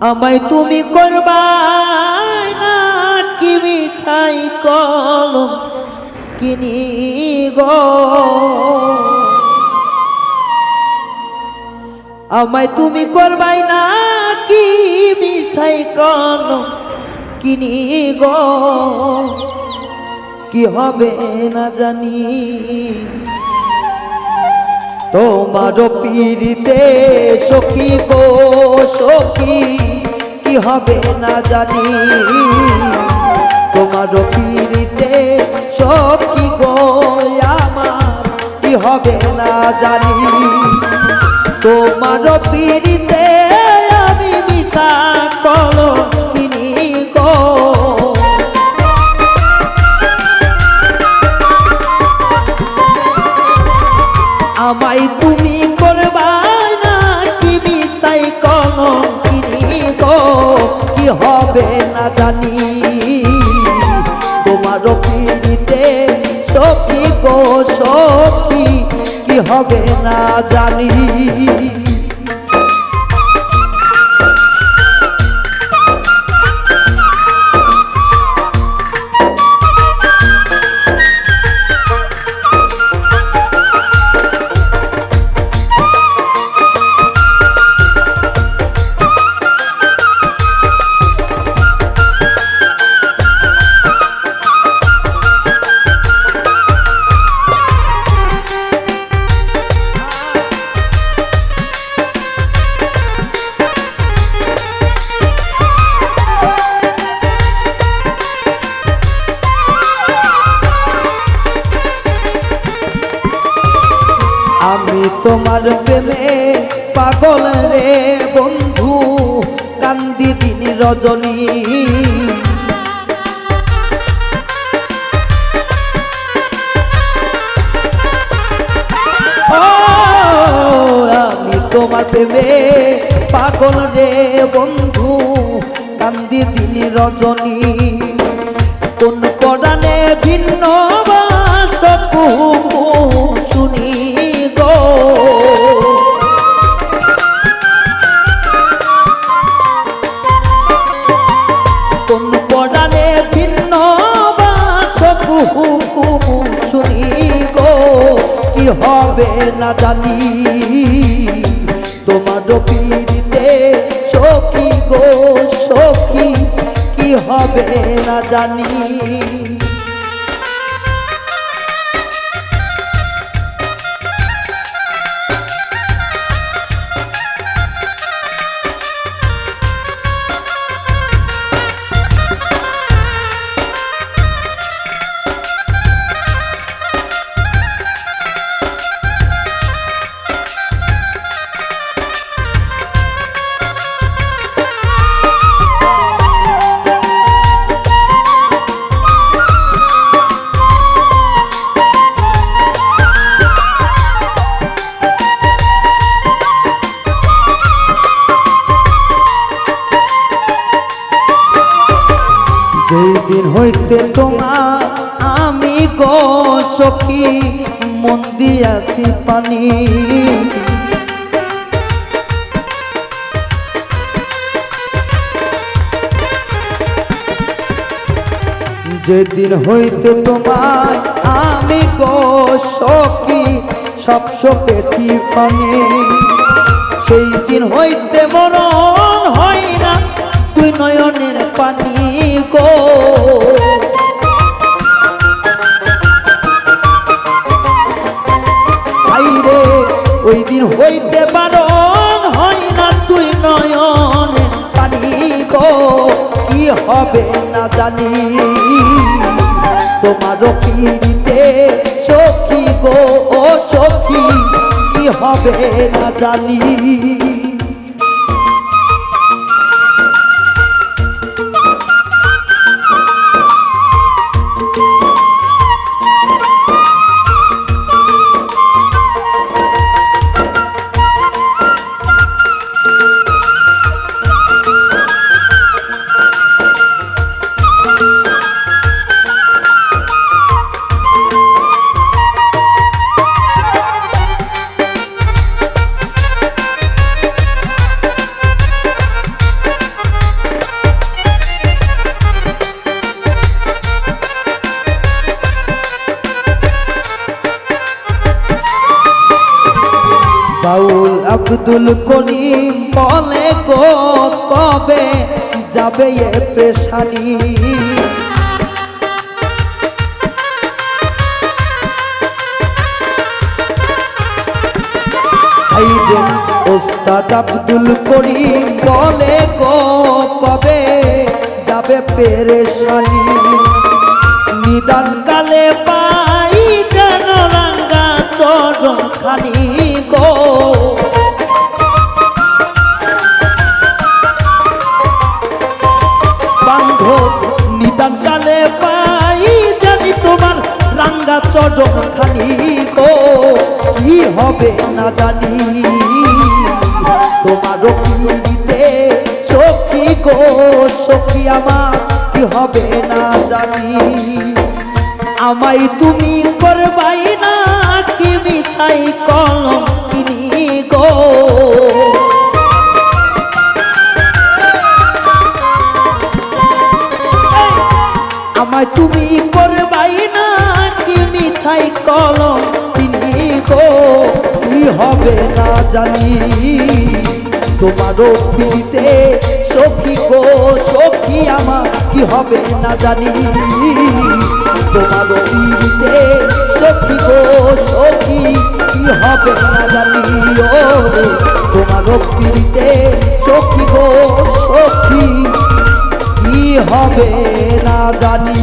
আমায় তুমি করবাই না কি মিছাই কলম কিনি গো, আমায় তুমি করবাই না কি মিছাই কলম কিনি গো, কি হবে না জানি তোমার পীড়িতে সখী গো সখী, কি হবে না জানি তোমার পীড়িতে সখী গো আমার, কি হবে না জানি তোমার পীড়িতে আমি মিছা কলম কিনি গো, আমায় তুমি করবাই না কি মিছাই কলম কিনি গো, কি হবে না জানি তোমার পীড়িতে সখী গো সখী, কি হবে না জানি আমি তোমার প্রেমে পাগল রে বন্ধু, কান্দি দিন রজনী আমি তোমার প্রেমে পাগল রে বন্ধু, কান্দি দিন রজনী কোন পরাণে ভিন্ন বাসকু শুনি গো, কোন পরাণে ভিন্ন বাসকু শুনি গো, কি হবে না জানি তোমার পীড়িতে সখী গো সখী, কি হবে না জানি যেই দিন হইতে তোমার আমি গো সখী মন দিয়াছি পানি, যেদিন হইতে তোমার আমি গো সখী সব সপেছি পানি, সেই দিন হইতে মরণ হয় না তুই নয়নের পানি গো, ভাইরে ওই দিন হইতে বারণ হয় না তুই নয়নের পানি গো, কি হবে না জানি তোমার পীড়িতে সখী গো ও সখী, কি হবে না জানি আব্দুল করিম বলে গো কবে যাবে এ পেশানি হাইরে ওস্তাদ আব্দুল করিম বলে গো কবে যাবে পেরেশানি নিদান কালে পাই যেন রাঙ্গা চরণ খানি গো বান্ধব নিদান কালে পাই জানি তোমার রাঙ্গা চরণ খানি গো কি হবে না জানি তোমার পিড়িতে সখী গো সখী আমার কি হবে না জানি আমায় তুমি করবাই না কি মিছাই কলম কিনি গো আমায় তুমি করবাই না কি মিছাই কলম কিনি গো কি হবে না জানি তোমারও পিড়িতে সখী গো সখী আমার কি হবে না জানি তোমারও পিড়িতে সখী গো সখী কি হবে না জানি ও তোমারও পিড়িতে সখী গো সখী কি হবে না জানি।